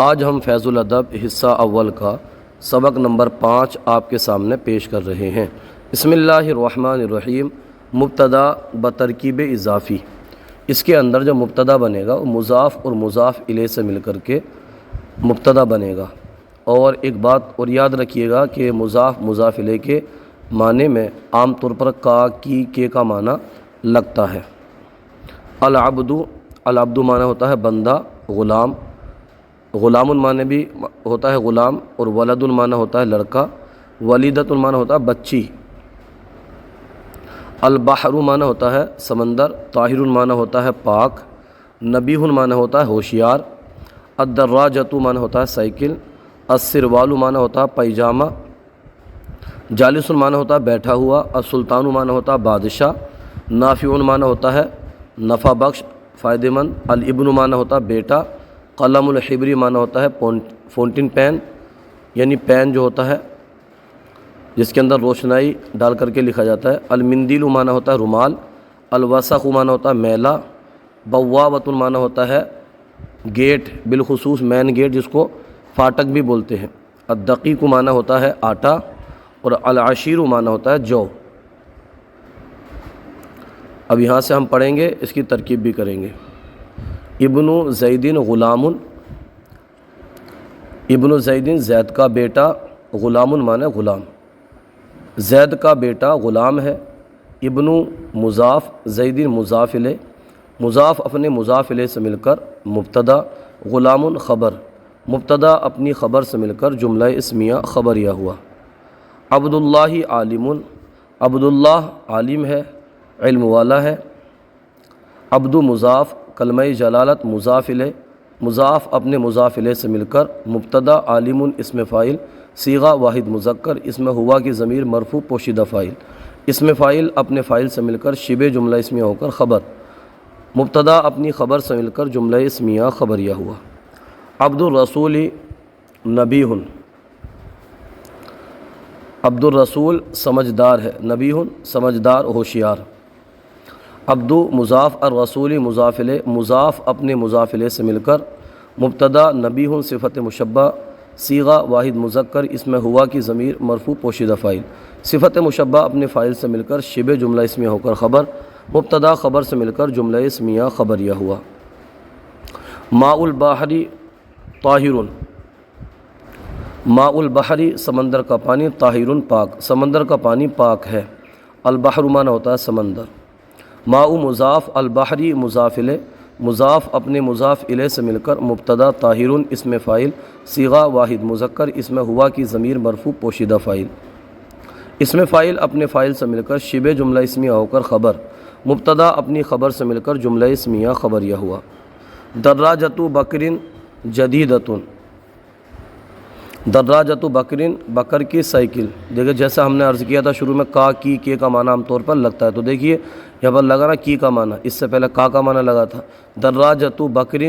آج ہم فیض الادب حصہ اول کا سبق نمبر 5 آپ کے سامنے پیش کر رہے ہیں۔ بسم اللہ الرحمن الرحیم۔ مبتدا بترکیب اضافی، اس کے اندر جو مبتدا بنے گا وہ مضاف اور مضاف الیہ سے مل کر کے مبتدا بنے گا۔ اور ایک بات اور یاد رکھیے گا کہ مضاف مضاف الیہ کے معنی میں عام طور پر کا کی کے کا معنی لگتا ہے۔ العبد معنی ہوتا ہے بندہ، غلام، غلام المعنی بھی ہوتا ہے غلام، اور ولد المعنی ہوتا ہے لڑکا، ولیدت المعنی ہوتا ہے بچی۔ البحر معنی ہوتا ہے سمندر، طاہر المعنی ہوتا ہے پاک، نبیہ المعنی ہوتا ہے ہوشیار، الدراجۃ معنی ہوتا ہے سائیکل، السروال معنی ہوتا ہے پیجامہ، جالس المعنی ہوتا ہے بیٹھا ہوا، السلطان معنی ہوتا ہے بادشاہ، نافع معنی ہوتا ہے نفع بخش، فائدہ مند، الابن معنی ہوتا ہے بیٹا، قلم الحبری معنی ہوتا ہے فونٹن پین، یعنی پین جو ہوتا ہے جس کے اندر روشنائی ڈال کر کے لکھا جاتا ہے، المندیل معنی ہوتا ہے رومال، الوسخ معنی ہوتا ہے میلا، بوابۃ معنی ہوتا ہے گیٹ، بالخصوص مین گیٹ جس کو فاٹک بھی بولتے ہیں، الدقیق معنی ہوتا ہے آٹا، اور العشیر معنی ہوتا ہے جو۔ اب یہاں سے ہم پڑھیں گے، اس کی ترکیب بھی کریں گے۔ ابن زیدین غلام، ابن زیدین زید کا بیٹا، غلام معنی غلام، زید کا بیٹا غلام ہے۔ ابن مضاف، زیدین مضاف الیہ، مضاف اپنے مضاف الیہ سے مل کر مبتدا، غلام خبر، مبتدا اپنی خبر سے مل کر جملہ اسمیہ خبریہ ہوا۔ عبداللہ عالم، عبداللہ عالم ہے، علم والا ہے۔ عبد مضاف، کلمہ جلالت مضاف الیہ، مضاف اپنے مضاف الیہ سے مل کر مبتدا، عالم اسم فاعل، صیغہ واحد مذکر، اس میں ہوا کی ضمیر مرفوع پوشیدہ فاعل، اسم فاعل اپنے فاعل سے مل کر شبہ جملہ اسمیہ ہو کر خبر، مبتدا اپنی خبر سے مل کر جملہ اسمیہ خبریہ ہوا۔ عبد الرسول نبیہ، عبد الرسول سمجھدار ہے، نبیہ سمجھدار ہوشیار۔ عبد مضاف، الرسول مضاف الیہ، مضاف اپنے مضاف الیہ سے مل کر مبتدا، نبیہ صفت مشبہ، صیغہ واحد مذکر، اس میں ہوا کی ضمیر مرفوع پوشیدہ فاعل، صفت مشبہ اپنے فاعل سے مل کر شبہ جملہ اسمیہ ہو کر خبر، مبتدا خبر سے مل کر جملہ اسمیہ خبریہ ہوا۔ ماء البحر طاہر، ماء البحر سمندر کا پانی، طاہر پاک، سمندر کا پانی پاک ہے۔ البحر معنی ہوتا ہے سمندر۔ ماء مضاف، البحری مضاف الیہ، مضاف اپنے مضاف الیہ سے مل کر مبتدا، طاہر اسم فاعل، صیغہ واحد مذکر، اس میں ہوا کی ضمیر مرفوع پوشیدہ فاعل، اسم فاعل اپنے فاعل سے مل کر شبہ جملہ اسمیہ ہو کر خبر، مبتدا اپنی خبر سے مل کر جملہ اسمیہ خبریہ ہوا۔ دراجۃ بکر جدیدۃ، دراجۃ بکر بکر کی سائیکل، دیکھیں جیسا ہم نے عرض کیا تھا شروع میں کا کی کے کا معنی عام طور پر لگتا ہے، تو دیکھیے یہاں پر لگا نا کی کا معنی، اس سے پہلے کا معنی لگا تھا۔ دراجۃ بکر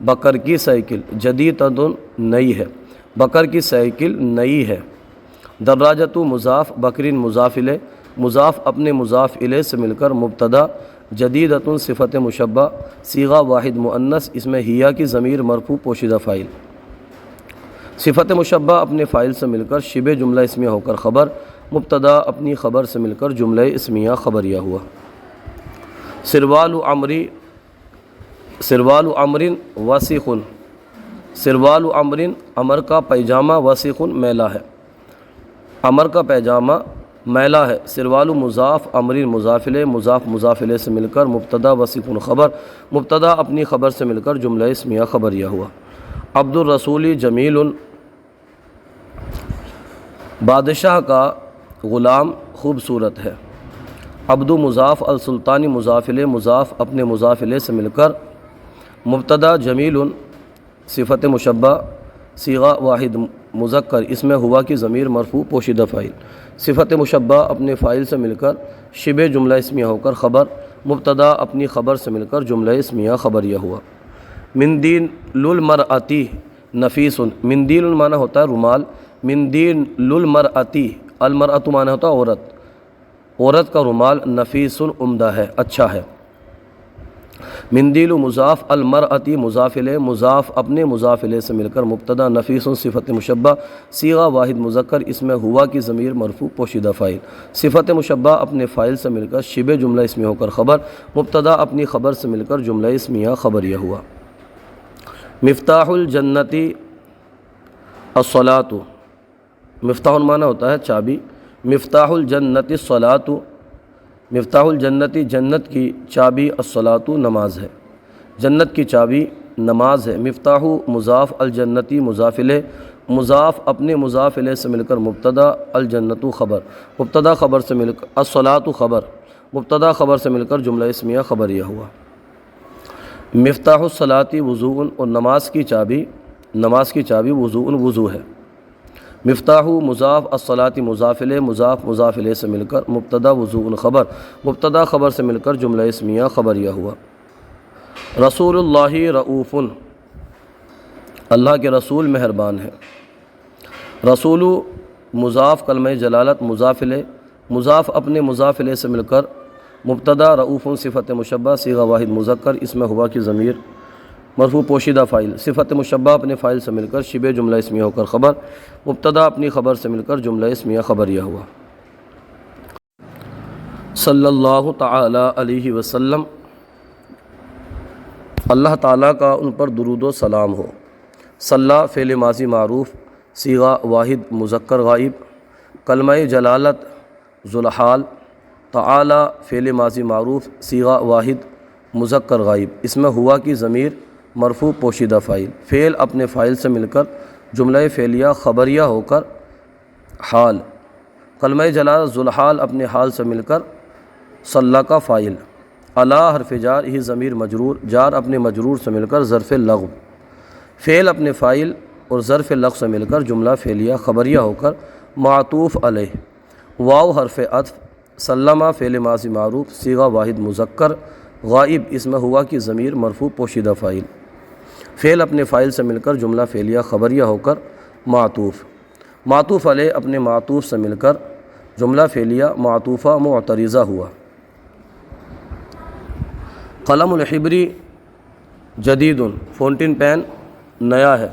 بکر کی سائیکل، جدیدۃ نئی ہے، بکر کی سائیکل نئی ہے۔ دراجۃ مضاف، بکر مضاف الیہ، مضاف اپنے مضاف الیہ سے مل کر مبتدا، جدیدۃ صفت مشبہ، صیغہ واحد مؤنث، اس میں ہیا کی ضمیر مرفوع پوشیدہ فاعل، صفت مشبہ اپنے فاعل سے مل کر شبہ جملہ اسمیہ ہو کر خبر، مبتدا اپنی خبر سے مل کر جملہ اسمیہ خبریہ ہوا۔ سروال عمری، سروال عمر وسیخ، سروال عمر عمر کا پیجامہ، وسیخ میلا ہے، عمر کا پیجامہ میلا ہے۔ سروال مضاف، عمر مضاف الیہ، مضاف مضاف الیہ سے مل کر مبتدا، وسیخ خبر، مبتدا اپنی خبر سے مل کر جملہ اسمیہ خبریہ ہوا۔ عبد الرسول جمیل، بادشاہ کا غلام خوبصورت ہے۔ عبد مضاف، السلطانی مضاف الیہ، مضاف اپنے مضاف الیہ سے مل کر مبتدا، جمیل صفت مشبہ، صیغہ واحد مذکر، اس میں ہوا کی ضمیر مرفوع پوشیدہ فاعل، صفت مشبہ اپنے فاعل سے مل کر شبہ جملہ اسمیہ ہو کر خبر، مبتدا اپنی خبر سے مل کر جملہ اسمیہ خبریہ ہوا۔ مندیل المرأتی نفیس، مندیل معنی ہوتا ہے رومال، مندیل المرأتی، المرأۃ معنی ہوتا ہے عورت، عورت کا رومال، نفیس عمدہ ہے، اچھا ہے۔ مندیل مضاف، المرأتی مضاف الیہ، مضاف اپنے مضاف الیہ سے مل کر مبتدا، نفیس صفت مشبہ، صیغہ واحد مذکر، اس میں ہوا کی ضمیر مرفوع پوشیدہ فاعل، صفت مشبہ اپنے فاعل سے مل کر شبہ جملہ اسمیہ ہو کر خبر، مبتدا اپنی خبر سے مل کر جملہ اسمیہ خبریہ ہوا۔ مفتاح الجنتی الصلاۃ، مفتاح معنی ہوتا ہے چابی، مفتاح الجنتی الصلاۃ، مفتاح الجنتی جنت کی چابی، الصلاۃ نماز ہے، جنت کی چابی نماز ہے۔ مفتاح مضاف، الجنتی مضاف الیہ، مضاف اپنے مضاف الیہ سے مل کر مبتدا، الجنت خبر، مبتدا خبر سے مل کر الصلاۃ خبر، مبتدا خبر سے مل کر جملہ اسمیہ خبریہ ہوا۔ مفتاح الصلاۃ وضوء، اور نماز کی چابی وضوء وضو ہے۔ مفتاح مضاف، الصلاۃ مضاف الیہ، مضاف الیہ سے مل کر مبتدا وضوء خبر، مبتدا خبر سے مل کر جملہ اسمیہ خبریہ ہوا۔ رسول اللہ رؤوف، اللہ کے رسول مہربان ہے۔ رسول مضاف کلمہ جلالت مضاف الیہ، مضاف اپنے مضاف الیہ سے مل کر مبتدا، رؤوف صفت مشبہ، صیغہ واحد مذکر، اس میں ہوا کی ضمیر مرفوع پوشیدہ فاعل، صفت مشبہ اپنے فاعل سے مل کر شبہ جملہ اسمیہ ہو کر خبر، مبتدا اپنی خبر سے مل کر جملہ اسمیہ خبریہ ہوا۔ صلی اللہ تعالی علیہ وسلم، اللہ تعالیٰ کا ان پر درود و سلام ہو۔ صلی فعل ماضی معروف، صیغہ واحد مذکر غائب، کلمہ جلالت ذوالحال، تعالی فعل ماضی معروف، صیغہ واحد مذکر غائب، اس میں ہوا کی ضمیر مرفوع پوشیدہ فاعل، فعل اپنے فاعل سے مل کر جملہ فعلیہ خبریہ ہو کر حال، کلمہ جلالت ذوالحال اپنے حال سے مل کر صلی کا فاعل، علی حرف جار، ہی ضمیر مجرور، جار اپنے مجرور سے مل کر ظرف لغو، فعل اپنے فاعل اور ظرف لغو سے مل کر جملہ فعلیہ خبریہ ہو کر معطوف علیہ، واو حرف عطف، سلمہ فعل ماضی معروف، صیغہ واحد مذکر غائب، اس میں ہوا کی ضمیر مرفوع پوشیدہ فاعل، فعل اپنے فاعل سے مل کر جملہ فعلیہ خبریہ ہو کر معطوف علیہ اپنے معطوف سے مل کر جملہ فعلیہ معطوفہ معترضہ ہوا۔ قلم الحبری جدید، فونٹین پین نیا ہے۔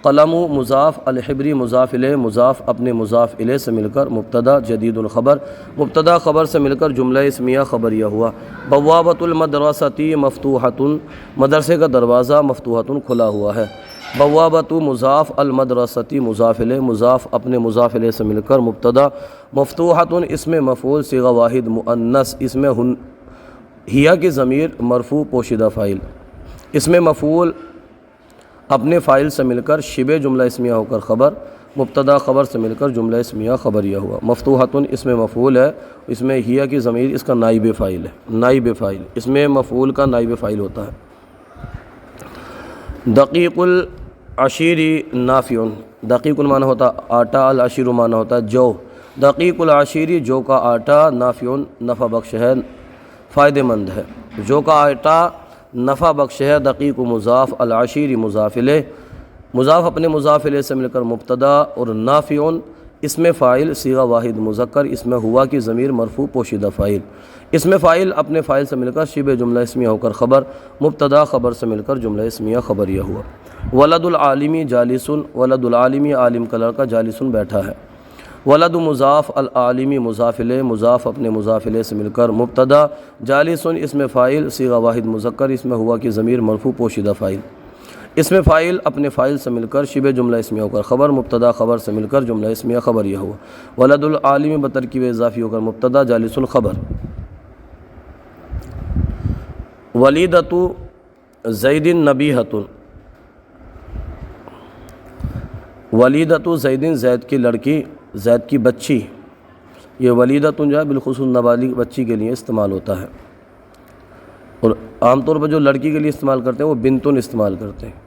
قلم مضاف، الحبری مضاف الیہ، مضاف اپنے مضاف الیہ سے مل کر مبتدا، جدید خبر، مبتدا خبر سے مل کر جملہ اسمیہ خبریہ ہوا۔ بوابۃ المدرسۃ مفتوحۃ، مدرسے کا دروازہ مفتوحۃ کھلا ہوا ہے۔ بوابۃ مضاف، المدرسۃ مضاف الیہ، مضاف اپنے مضاف الیہ سے مل کر مبتدا، مفتوحۃ اسم مفعول، صیغہ واحد مؤنث، اس میں ہیا کی ضمیر مرفوع پوشیدہ فاعل، اس میں مفعول اپنے فاعل سے مل کر شبہ جملہ اسمیہ ہو کر خبر، مبتدا خبر سے مل کر جملہ اسمیہ خبریہ ہوا۔ مفتوحۃ اس میں مفعول ہے، اس میں ہیا کی ضمیر اس کا نائب فاعل ہے، نائب فاعل، اس میں مفعول کا نائب فاعل ہوتا ہے۔ دقیق العشیر نافع، دقیق المعنی ہوتا آٹا، العشیر معنی ہوتا ہے جو، دقیق العشیر جو کا آٹا، نافع نفع بخش ہے، فائدہ مند ہے، جو کا آٹا نفع بخش ہے۔ دقیق مضاف، العشیر مضاف الیہ، مضاف اپنے مضاف الیہ سے مل کر مبتدا، اور نافع اس میں فاعل، صیغہ واحد مذکر، اس میں ہوا کی ضمیر مرفوع پوشیدہ فاعل، اس میں فاعل اپنے فاعل سے مل کر شبہ جملہ اسمیہ ہو کر خبر، مبتدا خبر سے مل کر جملہ اسمیہ خبریہ ہوا۔ ولد العالمی جالس، ولد العالمی عالم کا لڑکا، جالس بیٹھا ہے۔ ولد مضاف، العالمی مضاف الیہ، مضاف اپنے مضاف الیہ سے مل کر مبتدا، جالس اس میں فاعل، صیغہ واحد مذکر، اس میں ہوا کی ضمیر مرفوع پوشیدہ فاعل، اس میں فاعل اپنے فاعل سے مل کر شبہ جملہ اسمیہ ہو کر خبر، مبتدا خبر سے مل کر جملہ اسمیہ خبریہ ہوا۔ ولد العالمی بترکیب اضافی ہو کر مبتدا، جالس خبر۔ ولیدۃ زید نبیہۃ، ولیدۃ زید زید کی لڑکی، زید کی بچی، یہ ولیدۃ جو ہے بالخصوص نابالغ بچی کے لیے استعمال ہوتا ہے، اور عام طور پر جو لڑکی کے لیے استعمال کرتے ہیں وہ بنتن استعمال کرتے ہیں۔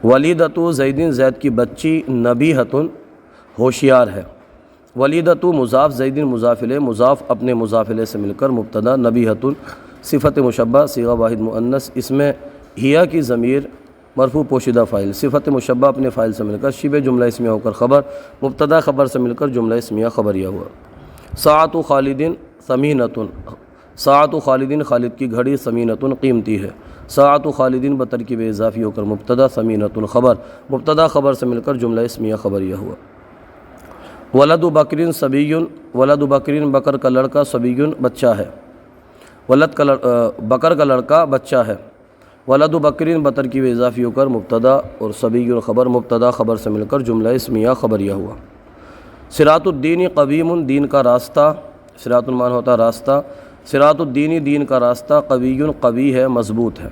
ولیدۃ زید زید کی بچی، نبیہۃ ہوشیار ہے۔ ولیدۃ مضاف، زید مضاف الیہ، مضاف اپنے مضاف الیہ سے مل کر مبتدا، نبیہۃ صفت مشبہ، صیغہ واحد مؤنث، اس میں ہیا کی ضمیر مرفوع پوشیدہ فاعل، صفت مشبہ اپنے فاعل سے مل کر شبہ جملہ اسمیہ ہو کر خبر، مبتدا خبر سے مل کر جملہ اسمیہ خبریہ ہوا۔ ساعۃ خالد ثمینۃ، ساعت خالدین خالد کی گھڑی ثمینۃ قیمتی ہے. ساعت خالدین بترکیب اضافی ہو کر مبتدا، ثمینۃ خبر، مبتدا خبر سے مل کر جملہ اسمیہ خبریہ ہوا. ولد بکر صبی، ولد بکر بکر کا لڑکا، صبی بچہ ہے. ولد کا بکر کا لڑکا بچہ ہے. ولد بکر بترکیب اضافی ہو کر مبتدا اور صبی خبر، مبتدا خبر سے مل کر جملہ اسمیہ خبریہ ہوا. صراط الدین قویم، دین کا راستہ، صراط المعنی ہوتا ہے راستہ. صراط الدین دین کا راستہ، قوی قوی ہے، مضبوط ہے.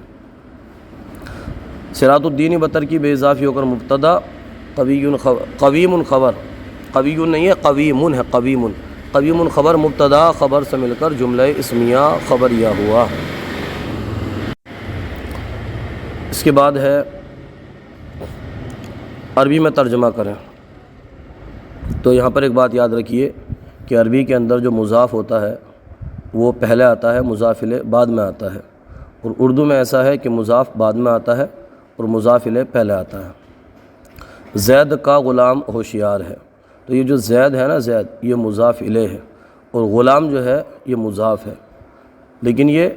صراط الدین بترکیب اضافی ہو کر مبتدا، قویم خبر، قوی نہیں ہے قویم ہے، قویم، قویم خبر، مبتدا خبر سے مل کر جملہ اسمیہ خبریہ ہوا. اس کے بعد ہے عربی میں ترجمہ کریں. تو یہاں پر ایک بات یاد رکھیے کہ عربی کے اندر جو مضاف ہوتا ہے وہ پہلے آتا ہے، مضاف الیہ بعد میں آتا ہے. اور اردو میں ایسا ہے کہ مضاف بعد میں آتا ہے اور مضاف الیہ پہلے آتا ہے. زید کا غلام ہوشیار ہے. تو یہ جو زید ہے نا، زید یہ مضاف الیہ ہے اور غلام جو ہے یہ مضاف ہے. لیکن یہ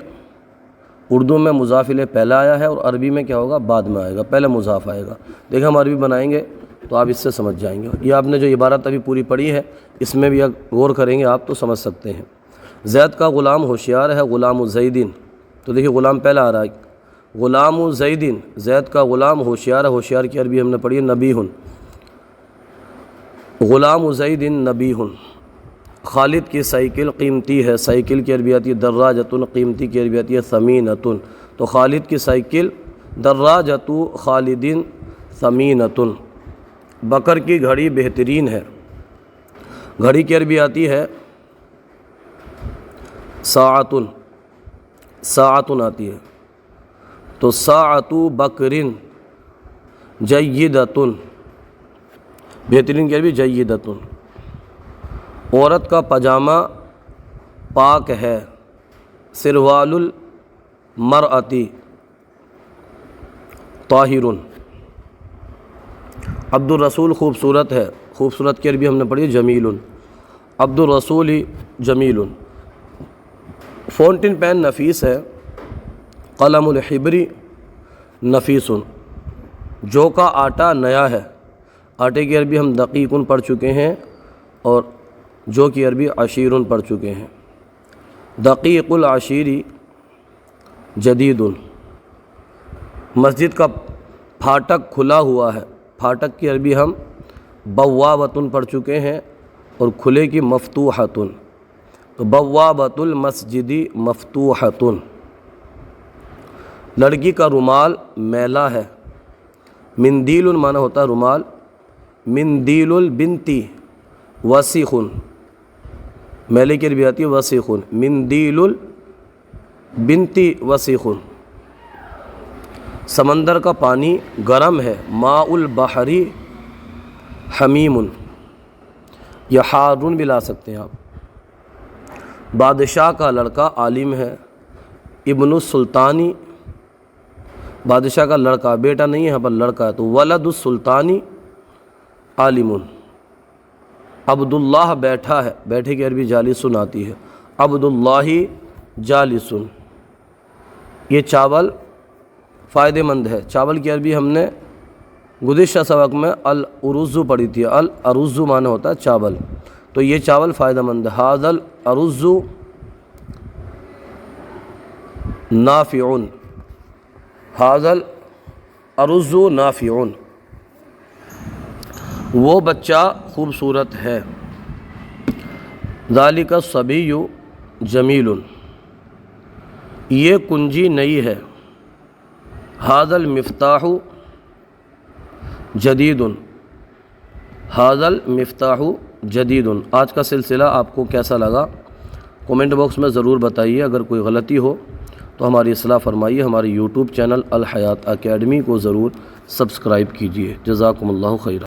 اردو میں مضاف الیہ پہلے آیا ہے اور عربی میں کیا ہوگا، بعد میں آئے گا، پہلے مضاف آئے گا. دیکھیں ہم عربی بنائیں گے تو آپ اس سے سمجھ جائیں گے. یہ آپ نے جو عبارت ابھی پوری پڑھی ہے اس میں بھی غور کریں گے آپ تو سمجھ سکتے ہیں. زید کا غلام ہوشیار ہے، غلام زیدین. تو دیکھیے غلام پہلا آ رہا ہے، غلام زیدین، زید کا غلام ہوشیار ہے. ہوشیار کی عربی ہم نے پڑھی ہے نبیہ. غلام زیدین نبیہ. خالد کی سائیکل قیمتی ہے. سائیکل کی عربی آتی ہے دراجۃ، قیمتی کی عربی آتی ہے ثمینۃ. تو خالد کی سائیکل دراجۃ خالدین ثمینۃ. بکر کی گھڑی بہترین ہے. گھڑی کی عربی آتی ہے ساعۃ، ساعۃ آتی ہے. تو ساعۃ بکر جیدۃ، بہترین کی عربی جیدۃ. عورت کا پاجامہ پاک ہے. سروال المرأۃ طاہر. عبد الرسول خوبصورت ہے. خوبصورت کی عربی ہم نے پڑھی جمیل. عبد الرسول جمیل. فونٹن پین نفیس ہے. قلم الحبری نفیس. جو کا آٹا نیا ہے. آٹے کی عربی ہم دقیق پڑھ چکے ہیں اور جو کی عربی عشیر پڑھ چکے ہیں. دقیق العشیری جدید. مسجد کا پھاٹک کھلا ہوا ہے. پھاٹک کی عربی ہم بوابۃ پڑھ چکے ہیں اور کھلے کی مفتوحۃ. تو بوابۃ المسجد مفتوحۃ. لڑکی کا رومال میلا ہے. مندیل معنی ہوتا ہے رومال. مندیل البنتی وسیخ. میلے کی عربی آتی ہے وسیخ. مندیل البنتی وسیخ. سمندر کا پانی گرم ہے. ماء البحر حمیم. یا حارون بھی لا سکتے ہیں آپ. بادشاہ کا لڑکا عالم ہے. ابن السلطانی، بادشاہ کا لڑکا، بیٹا نہیں ہے یہاں پر لڑکا ہے. تو ولد السلطانی عالم. عبداللہ بیٹھا ہے. بیٹھے کی عربی جالسن آتی ہے. عبداللہ جالسن. یہ چاول فائدہ مند ہے. چاول کی عربی ہم نے گزشتہ سبق میں الارز پڑھی تھی. الارز معنی ہوتا ہے چاول. تو یہ چاول فائدہ مند ہے. ھذا الارز نافع. ھذا الارز نافع. وہ بچہ خوبصورت ہے. ذالک الصبی جمیل. یہ کنجی نئی ہے. ھذا المفتاح جدید. ھذا المفتاح جدید. آج کا سلسلہ آپ کو کیسا لگا کومنٹ باکس میں ضرور بتائیے. اگر کوئی غلطی ہو تو ہماری اصلاح فرمائیے. ہمارے یوٹیوب چینل الحیات اکیڈمی کو ضرور سبسکرائب کیجیے. جزاکم اللہ خیرا.